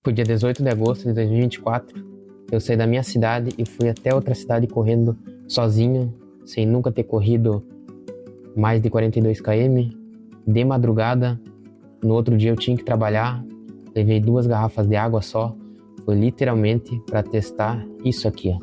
Foi dia 18 de agosto de 2024. Eu saí da minha cidade e fui até outra cidade correndo sozinho, sem nunca ter corrido mais de 42 km, de madrugada. No outro dia eu tinha que trabalhar, levei 2 garrafas de água só. Foi literalmente para testar isso aqui, ó.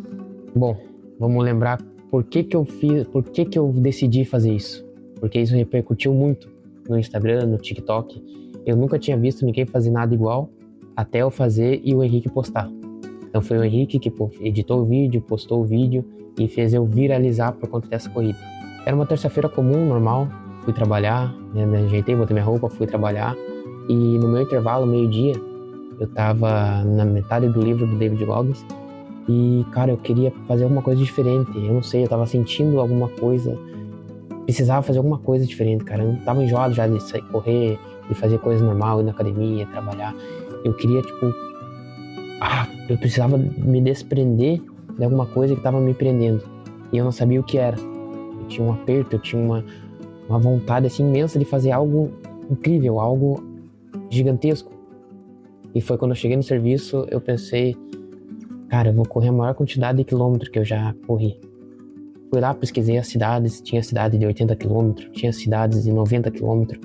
Bom, vamos lembrar por que eu decidi fazer isso. Porque isso repercutiu muito no Instagram, no TikTok. Eu nunca tinha visto ninguém fazer nada igual até eu fazer e o Henrique postar. Então foi o Henrique que editou o vídeo, postou o vídeo e fez eu viralizar por conta dessa corrida. Era uma terça-feira comum, normal, fui trabalhar, né, me ajeitei, botei minha roupa, fui trabalhar e no meu intervalo, meio-dia, eu tava na metade do livro do David Goggins e, cara, eu queria fazer alguma coisa diferente, eu não sei, eu tava sentindo alguma coisa, precisava fazer alguma coisa diferente, cara, eu tava enjoado já de sair correr, de fazer coisas normal, ir na academia, trabalhar. Eu queria, eu precisava me desprender de alguma coisa que estava me prendendo. E eu não sabia o que era. Eu tinha um aperto, eu tinha uma vontade assim imensa de fazer algo incrível, algo gigantesco. E foi quando eu cheguei no serviço, eu pensei, cara, eu vou correr a maior quantidade de quilômetros que eu já corri. Fui lá, pesquisei as cidades, tinha cidade de 80 quilômetros, tinha cidades de 90 quilômetros.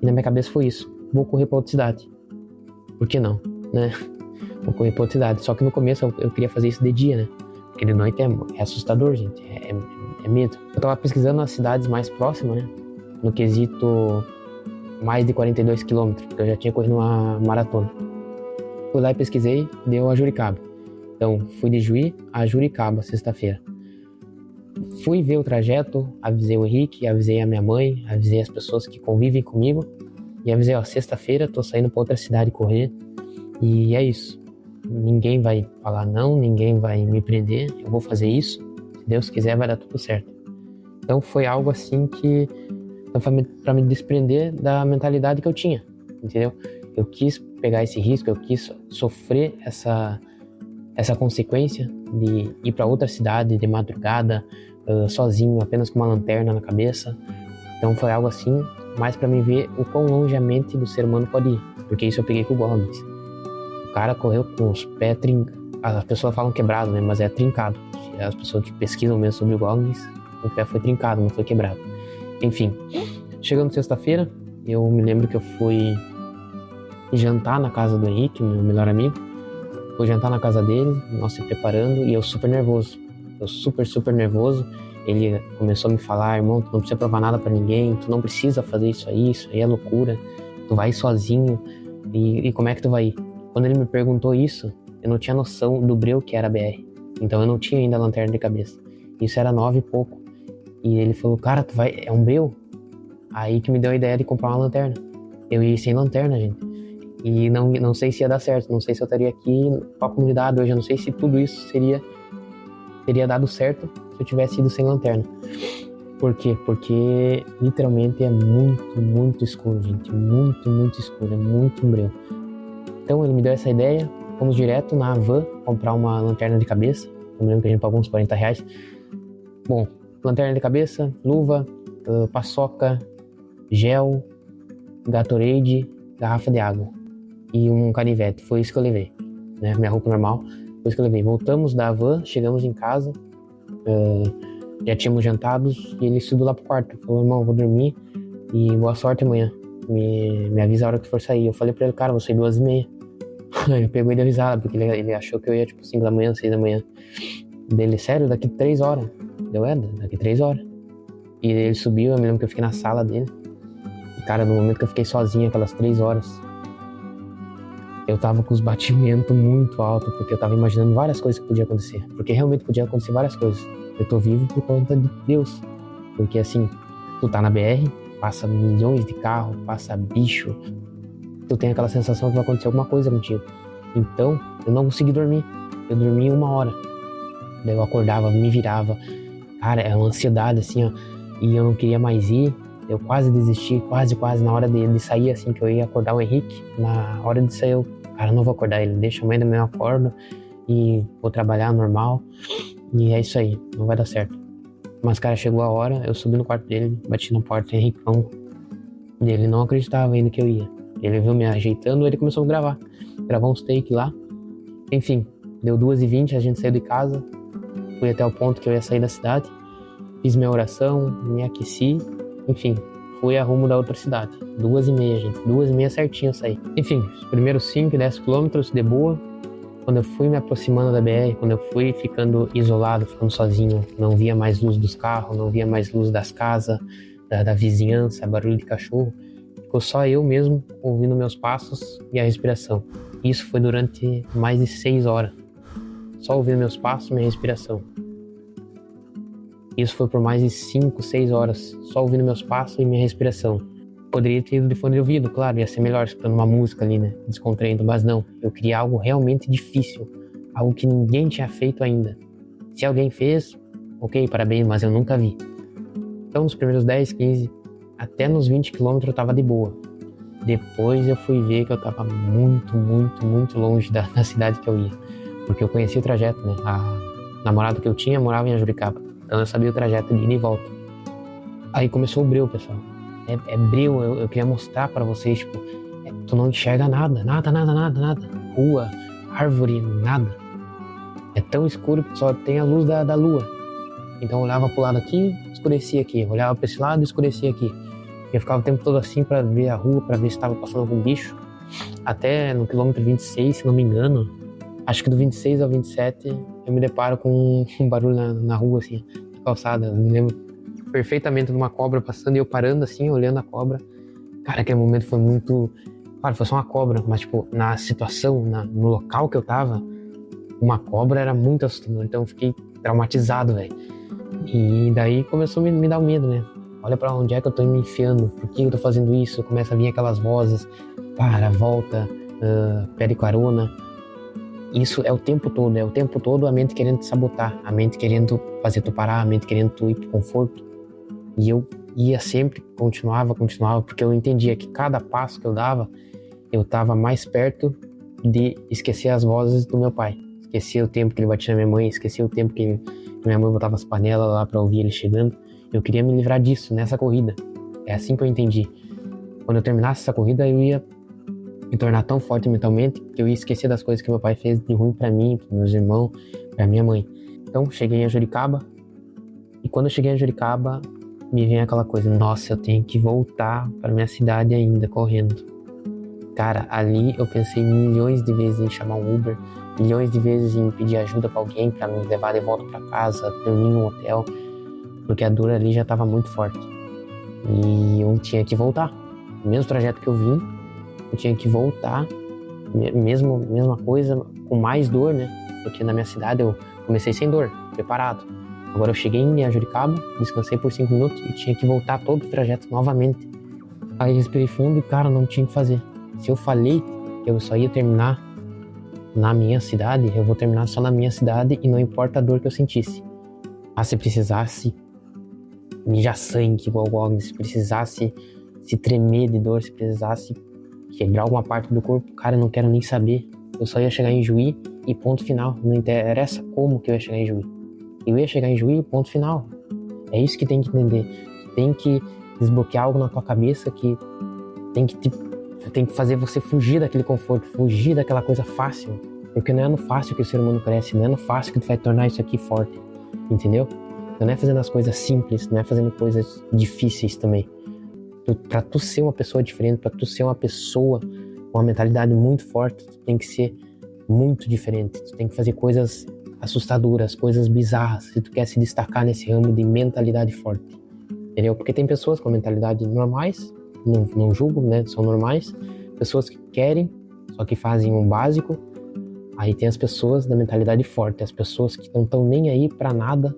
E na minha cabeça foi isso, vou correr para outra cidade. Por que não, né? Vou correr pra outra cidade. Só que no começo eu queria fazer isso de dia, né? Porque de noite é assustador, gente. É medo. Eu tava pesquisando as cidades mais próximas, né? No quesito mais de 42 quilômetros, porque eu já tinha corrido uma maratona. Fui lá e pesquisei, deu a Juricaba. Então, fui de Juí a Juricaba, sexta-feira. Fui ver o trajeto, avisei o Henrique, avisei a minha mãe, avisei as pessoas que convivem comigo. E avisei, ó, sexta-feira tô saindo pra outra cidade correr. E é isso. Ninguém vai falar não, ninguém vai me prender. Eu vou fazer isso. Se Deus quiser, vai dar tudo certo. Então foi algo assim que para me desprender da mentalidade que eu tinha, entendeu? Eu quis pegar esse risco, eu quis sofrer essa consequência de ir para outra cidade de madrugada, sozinho, apenas com uma lanterna na cabeça. Então foi algo assim, mais para me ver o quão longe a mente do ser humano pode ir, porque isso eu peguei com o Goggins. O cara correu com os pés trincados, as pessoas falam quebrado, né, mas é trincado. As pessoas que pesquisam mesmo sobre o Goggins, o pé foi trincado, não foi quebrado. Enfim, chegando sexta-feira, eu me lembro que eu fui jantar na casa do Henrique, meu melhor amigo. Fui jantar na casa dele, nós se preparando, e eu super nervoso. Eu super nervoso. Ele começou a me falar, irmão, tu não precisa provar nada pra ninguém, tu não precisa fazer isso aí é loucura, tu vai sozinho, e como é que tu vai ir? Quando ele me perguntou isso, eu não tinha noção do breu que era a BR, então eu não tinha ainda a lanterna de cabeça. Isso era 9 e pouco, e ele falou, cara, tu vai, é um breu? Aí que me deu a ideia de comprar uma lanterna. Eu ia sem lanterna, gente, e não sei se ia dar certo, não sei se eu estaria aqui pra comunidade hoje, eu não sei se tudo isso teria dado certo se eu tivesse ido sem lanterna. Por quê? Porque literalmente é muito escuro, gente. Muito escuro, é muito breu. Então ele me deu essa ideia, fomos direto na van comprar uma lanterna de cabeça. Eu me lembro que a gente pagou uns R$40. Bom, lanterna de cabeça, luva, paçoca, gel, Gatorade, garrafa de água e um canivete. Foi isso que eu levei, né? Minha roupa normal, foi isso que eu levei. Voltamos da van, chegamos em casa, já tínhamos jantados e ele subiu lá pro quarto. Falou, irmão, vou dormir e boa sorte amanhã. Me avisa a hora que for sair. Eu falei pra ele, cara, vou sair 2h30. Ele pegou e deu risada, porque ele achou que eu ia 5 da manhã, 6 da manhã. Dele, sério, daqui 3 horas. Deu, daqui 3 horas. E ele subiu, eu me lembro que eu fiquei na sala dele. E, cara, no momento que eu fiquei sozinho, aquelas 3 horas, eu tava com os batimentos muito altos, porque eu tava imaginando várias coisas que podiam acontecer. Porque realmente podia acontecer várias coisas. Eu tô vivo por conta de Deus. Porque assim, tu tá na BR, passa milhões de carros, passa bicho, tu tem aquela sensação que vai acontecer alguma coisa contigo. Então, eu não consegui dormir. Eu dormi 1 hora. Daí eu acordava, me virava. Cara, é uma ansiedade assim, ó. E eu não queria mais ir. Eu quase desisti, quase na hora de sair, assim, que eu ia acordar o Henrique. Na hora de sair, cara, não vou acordar ele. Deixa amanhã da manhã eu acordo e vou trabalhar normal. E é isso aí, não vai dar certo. Mas, cara, chegou a hora, eu subi no quarto dele, bati na porta, Henricão. E ele não acreditava ainda que eu ia. Ele viu me ajeitando, ele começou a gravar uns takes lá. Enfim, deu 2h20, a gente saiu de casa, fui até o ponto que eu ia sair da cidade, fiz minha oração, me aqueci, enfim, fui a rumo da outra cidade. 2h30, gente, 2h30 certinho eu saí. Enfim, os primeiros 5, 10 quilômetros de boa. Quando eu fui me aproximando da BR, quando eu fui ficando isolado, ficando sozinho, não via mais luz dos carros, não via mais luz das casas, da vizinhança, barulho de cachorro. Ficou só eu mesmo ouvindo meus passos e a respiração. Isso foi durante mais de 6 horas. Só ouvindo meus passos e minha respiração. Isso foi por mais de 5, 6 horas. Só ouvindo meus passos e minha respiração. Poderia ter ido de fone de ouvido, claro, ia ser melhor escutando uma música ali, né? Descontraindo, mas não. Eu queria algo realmente difícil. Algo que ninguém tinha feito ainda. Se alguém fez, ok, parabéns, mas eu nunca vi. Então, nos primeiros 10, 15, até nos 20 quilômetros eu tava de boa. Depois eu fui ver que eu tava muito, muito, muito longe da cidade que eu ia. Porque eu conhecia o trajeto, né? A namorada que eu tinha morava em Juricaba. Então eu sabia o trajeto de ida e volta. Aí começou o breu, pessoal. É breu, eu queria mostrar pra vocês, tipo, tu não enxerga nada. Rua, árvore, nada. É tão escuro que só tem a luz da lua. Então eu olhava pro lado aqui, escurecia aqui. Eu olhava pra esse lado, escurecia aqui. Eu ficava o tempo todo assim pra ver a rua, pra ver se tava passando algum bicho. Até no quilômetro 26, se não me engano, acho que do 26 ao 27, eu me deparo com um barulho na rua, assim, na calçada. Eu me lembro perfeitamente de uma cobra passando e eu parando assim, olhando a cobra. Cara, aquele momento foi muito... Claro, foi só uma cobra, mas tipo, na situação, no local que eu tava, uma cobra era muito assustador. Então eu fiquei traumatizado, velho. E daí começou a me dar o medo, né? Olha pra onde é que eu tô me enfiando, por que eu tô fazendo isso? Começa a vir aquelas vozes, para, volta, pede carona. Isso é o tempo todo a mente querendo te sabotar, a mente querendo fazer tu parar, a mente querendo tu ir pro conforto. E eu ia sempre, continuava, porque eu entendia que cada passo que eu dava, eu estava mais perto de esquecer as vozes do meu pai. Esquecia o tempo que ele batia na minha mãe, esquecia o tempo que minha mãe botava as panelas lá para ouvir ele chegando. Eu queria me livrar disso, nessa corrida. É assim que eu entendi. Quando eu terminasse essa corrida, eu ia me tornar tão forte mentalmente que eu ia esquecer das coisas que meu pai fez de ruim para mim, para meus irmãos, para minha mãe. Então, cheguei em Juricaba. E quando eu cheguei em Juricaba, me vem aquela coisa, nossa, eu tenho que voltar para minha cidade ainda, correndo. Cara, ali eu pensei milhões de vezes em chamar um Uber, milhões de vezes em pedir ajuda para alguém para me levar de volta para casa, dormir num hotel, porque a dor ali já estava muito forte. E eu tinha que voltar. O mesmo trajeto que eu vim, eu tinha que voltar, mesma coisa, com mais dor, né? Porque na minha cidade eu comecei sem dor, preparado. Agora eu cheguei em Juricaba, descansei por 5 minutos e tinha que voltar todo o trajeto novamente. Aí respirei fundo e, cara, não tinha o que fazer. Se eu falei que eu só ia terminar na minha cidade, eu vou terminar só na minha cidade e não importa a dor que eu sentisse. Ah, se precisasse mijar sangue igual o Agnes, se precisasse se tremer de dor, se precisasse quebrar alguma parte do corpo, cara, eu não quero nem saber. Eu só ia chegar em Juí e ponto final. Não interessa como que eu ia chegar em Juí. Eu ia chegar em Juí, ponto final. É isso que tem que entender. Tem que desbloquear algo na tua cabeça que tem que fazer você fugir daquele conforto, fugir daquela coisa fácil. Porque não é no fácil que o ser humano cresce, não é no fácil que tu vai tornar isso aqui forte. Entendeu? Não é fazendo as coisas simples, não é fazendo coisas difíceis também. Pra tu ser uma pessoa diferente, pra tu ser uma pessoa com uma mentalidade muito forte, tu tem que ser muito diferente. Tu tem que fazer coisas assustadoras, coisas bizarras, se tu quer se destacar nesse ramo de mentalidade forte, entendeu? Porque tem pessoas com mentalidade normais, não julgo, né, são normais, pessoas que querem, só que fazem um básico, aí tem as pessoas da mentalidade forte, as pessoas que não estão nem aí pra nada,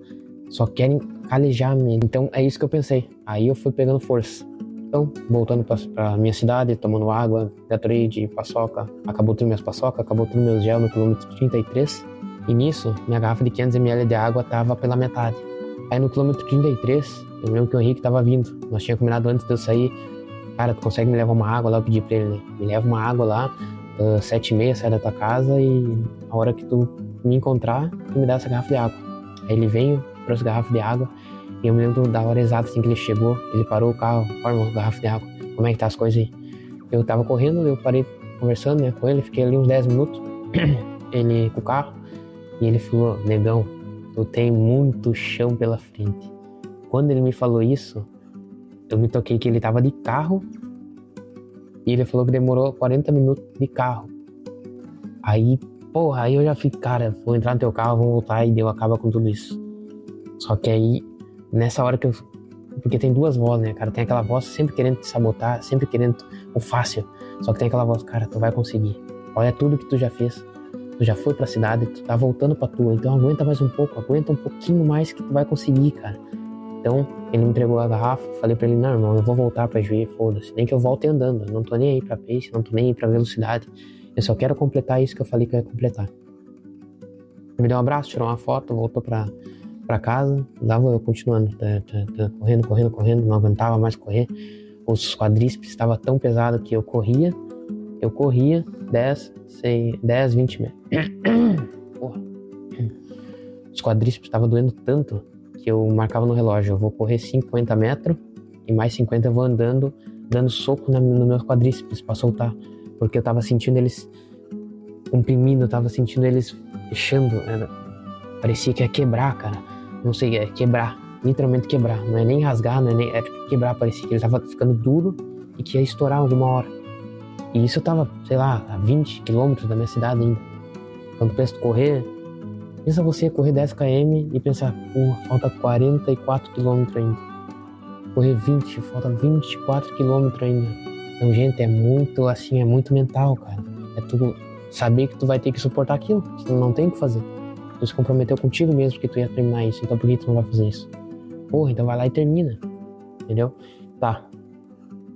só querem calejar a mente. Então é isso que eu pensei, aí eu fui pegando força. Então, voltando pra minha cidade, tomando água, Gatorade, paçoca, acabou tudo minhas paçoca, acabou tudo meus gel no quilômetro 33. E nisso, minha garrafa de 500 ml de água tava pela metade. Aí no quilômetro 33, eu lembro que o Henrique tava vindo. Nós tínhamos combinado antes de eu sair. Cara, tu consegue me levar uma água lá? Eu pedi pra ele, né? Me leva uma água lá, 7h30, sai da tua casa e a hora que tu me encontrar, tu me dá essa garrafa de água. Aí ele veio, trouxe garrafa de água e eu me lembro da hora exata assim que ele chegou. Ele parou o carro, ó, irmão, garrafa de água. Como é que tá as coisas aí? Eu tava correndo, eu parei conversando, né, com ele, fiquei ali uns 10 minutos, ele com o carro, e ele falou: negão, tu tem muito chão pela frente. Quando ele me falou isso, eu me toquei que ele tava de carro, e ele falou que demorou 40 minutos de carro. Aí, porra, aí eu já fiquei, cara, vou entrar no teu carro, vou voltar e deu, acaba com tudo isso. Só que aí, nessa hora que eu... Porque tem duas vozes, né, cara? Tem aquela voz sempre querendo te sabotar, sempre querendo o fácil. Só que tem aquela voz: cara, tu vai conseguir. Olha tudo que tu já fez. Tu já foi pra cidade, tu tá voltando pra tua. Então aguenta mais um pouco, aguenta um pouquinho mais que tu vai conseguir, cara. Então, ele me entregou a garrafa, falei pra ele: não, irmão, eu vou voltar pra Juí, foda-se. Nem que eu volte andando, eu não tô nem aí pra pace, não tô nem aí pra velocidade. Eu só quero completar isso que eu falei que eu ia completar. Me deu um abraço, tirou uma foto, voltou pra casa. Lá vou eu continuando, correndo, não aguentava mais correr. Os quadríceps estavam tão pesados que eu corria 10, 20 metros. Porra. Os quadríceps estavam doendo tanto que eu marcava no relógio: eu vou correr 50 metros e mais 50 eu vou andando, dando soco no meus quadríceps pra soltar, porque eu tava sentindo eles comprimindo, eu tava sentindo eles fechando, parecia que ia quebrar, cara. Não sei, é quebrar, literalmente quebrar, não é nem rasgar, não é nem, é tipo quebrar, parecia que ele tava ficando duro e que ia estourar alguma hora. E isso eu tava, sei lá, a 20 quilômetros da minha cidade ainda. Quando penso em correr, pensa você correr 10 km e pensar: porra, falta 44 quilômetros ainda. Correr 20, falta 24 quilômetros ainda. Então, gente, é muito assim, é muito mental, cara. É tu saber que tu vai ter que suportar aquilo, senão não tem o que fazer. Tu se comprometeu contigo mesmo que tu ia terminar isso, então por que tu não vai fazer isso? Porra, então vai lá e termina, entendeu? Tá.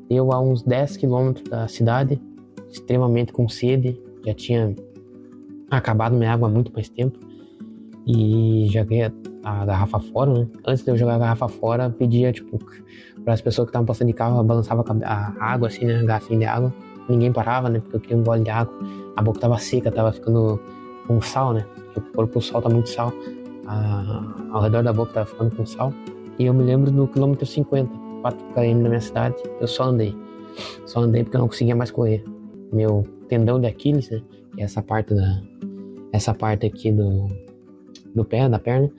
Eu a uns 10 quilômetros da cidade, extremamente com sede, já tinha acabado minha água há muito mais tempo, e joguei a garrafa fora, né? Antes de eu jogar a garrafa fora, pedia, tipo, para as pessoas que estavam passando de carro, balançava a água, assim, né? A garrafinha de água. Ninguém parava, né? Porque eu queria um gole de água. A boca tava seca, tava ficando com sal, né? Porque o corpo solta muito sal. Ao redor da boca tava ficando com sal. E eu me lembro do quilômetro 50, 4 km da minha cidade, eu só andei. Só andei porque eu não conseguia mais correr. Meu tendão de Aquiles, né? Que é essa parte aqui do pé, da perna,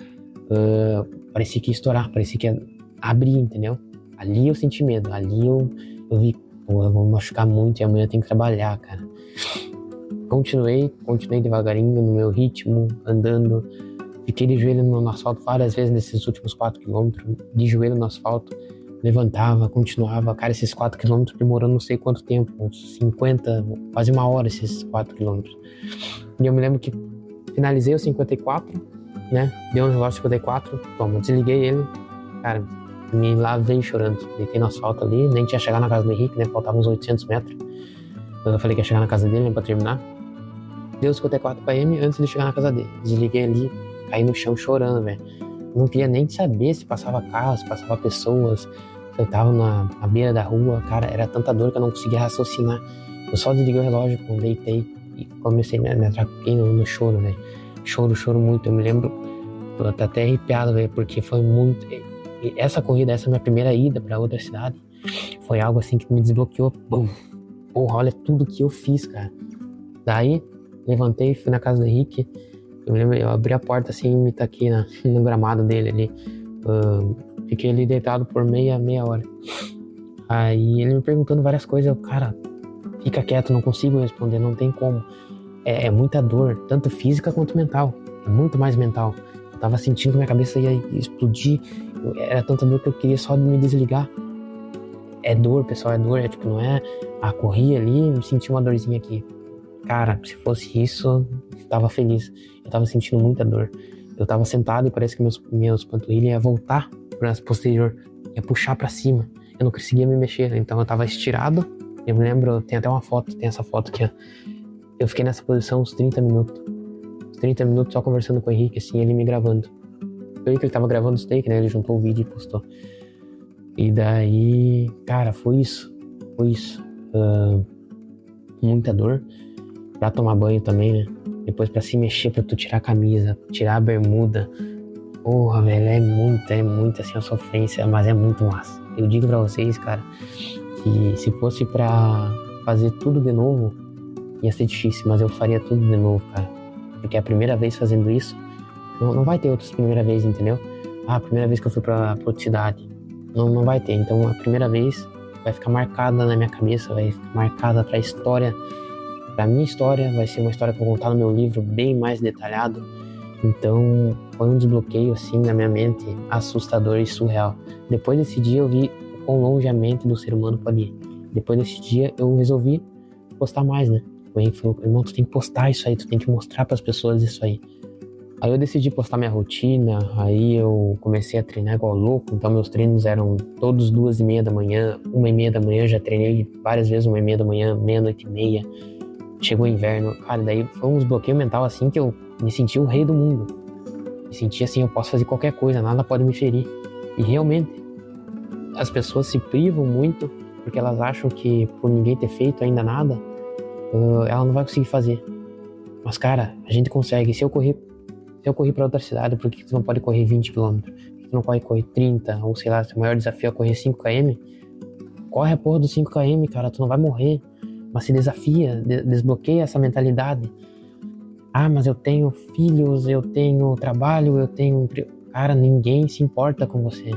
parecia que ia estourar, parecia que ia abrir, entendeu? Ali eu senti medo, ali eu vi: pô, eu vou me machucar muito e amanhã eu tenho que trabalhar, cara. Continuei devagarinho no meu ritmo, andando. Fiquei de joelho no asfalto várias vezes nesses últimos 4 quilômetros, de joelho no asfalto, levantava, continuava. Cara, esses 4 quilômetros demorou não sei quanto tempo, uns 50, quase uma hora esses 4 quilômetros. E eu me lembro que finalizei os 54, né? Deu um relógio 54, toma, desliguei ele, cara, me lavei chorando. Deitei no asfalto ali, nem tinha chegado na casa do Henrique, né? Faltavam uns 800 metros. Eu falei que ia chegar na casa dele, né, pra terminar. Deu 54 km antes de chegar na casa dele. Desliguei ali, caí no chão chorando, velho. Não queria nem saber se passava carro, se passava pessoas, se eu tava na beira da rua. Cara, era tanta dor que eu não conseguia raciocinar. Eu só desliguei o relógio, deitei e comecei a me atracar no choro, velho. Choro muito. Eu me lembro, tô até arrepiado, velho, porque foi muito... E essa corrida, essa minha primeira ida pra outra cidade, foi algo assim que me desbloqueou. Bum. Porra, olha tudo que eu fiz, cara. Daí, levantei, fui na casa do Henrique. Eu me lembro, eu abri a porta assim e me taquei no gramado dele ali. Fiquei ali deitado por meia hora. Aí ele me perguntando várias coisas, eu: cara, fica quieto, não consigo responder, não tem como. É muita dor, tanto física quanto mental. É muito mais mental. Eu tava sentindo que minha cabeça ia explodir. Era tanta dor que eu queria só me desligar. É dor, pessoal, é dor. É tipo, não é... corri ali e me senti uma dorzinha aqui. Cara, se fosse isso, eu tava feliz. Eu tava sentindo muita dor. Eu tava sentado e parece que meus panturrilhas iam voltar pra posterior, ia puxar pra cima. Eu não conseguia me mexer, então eu tava estirado. Eu me lembro, tem até uma foto, tem essa foto aqui, ó. Eu fiquei nessa posição uns 30 minutos. Uns 30 minutos só conversando com o Henrique, assim, ele me gravando. Eu vi que ele tava gravando os takes, né? Ele juntou o vídeo e postou. E daí, cara, foi isso. Muita dor. Pra tomar banho também, né? Depois pra se mexer, pra tu tirar a camisa, tirar a bermuda. Porra, velho, é muita assim a sofrência, mas é muito massa. Eu digo pra vocês, cara, que se fosse pra fazer tudo de novo ia ser difícil, mas eu faria tudo de novo, cara. Porque é a primeira vez fazendo isso, não vai ter outras primeira vez, entendeu? A primeira vez que eu fui pra outra cidade. Não vai ter. Então a primeira vez vai ficar marcada na minha cabeça, vai ficar marcada pra história, pra minha história, vai ser uma história que eu vou contar no meu livro bem mais detalhado. Então foi um desbloqueio assim na minha mente assustador e surreal. Depois desse dia eu vi o quão longe a mente do ser humano pode ir. Depois desse dia eu resolvi postar mais, né? O Henrique falou, irmão, tu tem que postar isso aí, tu tem que mostrar pras pessoas isso aí. Aí eu decidi postar minha rotina, aí eu comecei a treinar igual louco, então meus treinos eram todos 2:30 da manhã, 1:30 da manhã, já treinei várias vezes 1:30 da manhã, 00:30, chegou o inverno, cara, daí foi um desbloqueio mental assim que eu me senti o rei do mundo, me senti assim, eu posso fazer qualquer coisa, nada pode me ferir, e realmente, as pessoas se privam muito porque elas acham que por ninguém ter feito ainda nada, ela não vai conseguir fazer, mas cara, a gente consegue. Se eu corri pra outra cidade, por que tu não pode correr 20 km? Por que tu não pode correr 30? Ou sei lá, se o maior desafio é correr 5 km, corre a porra dos 5 km, cara, tu não vai morrer. Mas se desafia, desbloqueia essa mentalidade. Mas eu tenho filhos, eu tenho trabalho, eu tenho emprego. Cara, ninguém se importa com você.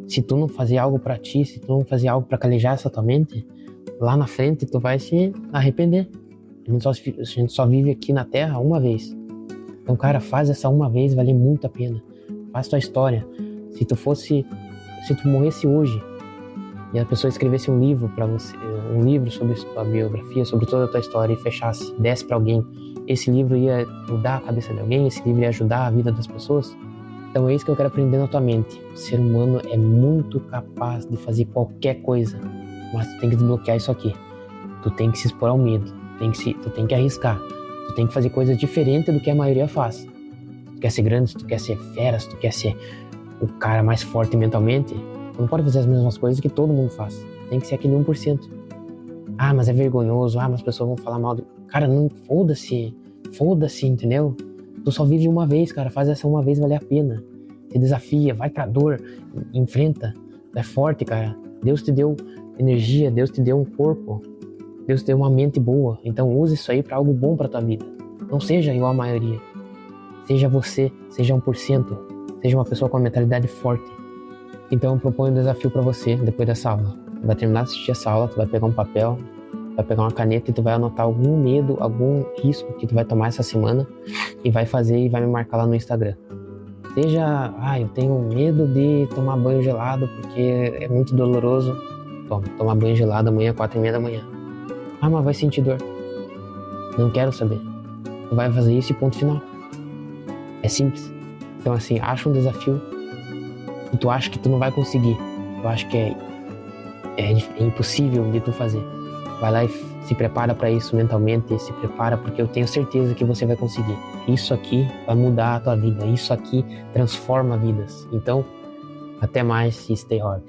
Se tu não fazer algo pra ti, se tu não fazer algo pra calejar essa tua mente, lá na frente tu vai se arrepender. A gente só vive aqui na Terra uma vez. Então, cara, faz essa uma vez, vale muito a pena. Faz tua história. Se tu morresse hoje e a pessoa escrevesse um livro pra você, um livro sobre a tua biografia, sobre toda a tua história e fechasse, desse pra alguém, esse livro ia mudar a cabeça de alguém, esse livro ia ajudar a vida das pessoas. Então é isso que eu quero aprender na tua mente. O ser humano é muito capaz de fazer qualquer coisa, mas tu tem que desbloquear isso aqui. Tu tem que se expor ao medo, tu tem que arriscar. Tu tem que fazer coisas diferentes do que a maioria faz. Se tu quer ser grande, se tu quer ser fera, se tu quer ser o cara mais forte mentalmente, tu não pode fazer as mesmas coisas que todo mundo faz. Tem que ser aquele 1%. Mas é vergonhoso, mas as pessoas vão falar mal. Cara, não, foda-se, entendeu? Tu só vive uma vez, cara, faz essa uma vez valer a pena. Se desafia, vai pra dor, enfrenta, é forte, cara. Deus te deu energia, Deus te deu um corpo, Deus te deu uma mente boa, então use isso aí pra algo bom pra tua vida. Não seja igual a maioria. Seja você, seja 1%, seja uma pessoa com uma mentalidade forte. Então eu proponho um desafio pra você depois dessa aula. Tu vai terminar de assistir essa aula, tu vai pegar um papel, vai pegar uma caneta e tu vai anotar algum medo, algum risco que tu vai tomar essa semana e vai fazer e vai me marcar lá no Instagram. Seja, eu tenho medo de tomar banho gelado porque é muito doloroso. Tomar banho gelado amanhã, 4:30 da manhã. Mas vai sentir dor. Não quero saber. Tu vai fazer isso e ponto final. É simples. Então assim, acha um desafio e tu acha que tu não vai conseguir. Tu acha que é impossível de tu fazer. Vai lá e se prepara para isso mentalmente, se prepara porque eu tenho certeza que você vai conseguir. Isso aqui vai mudar a tua vida, isso aqui transforma vidas. Então, até mais e stay hard.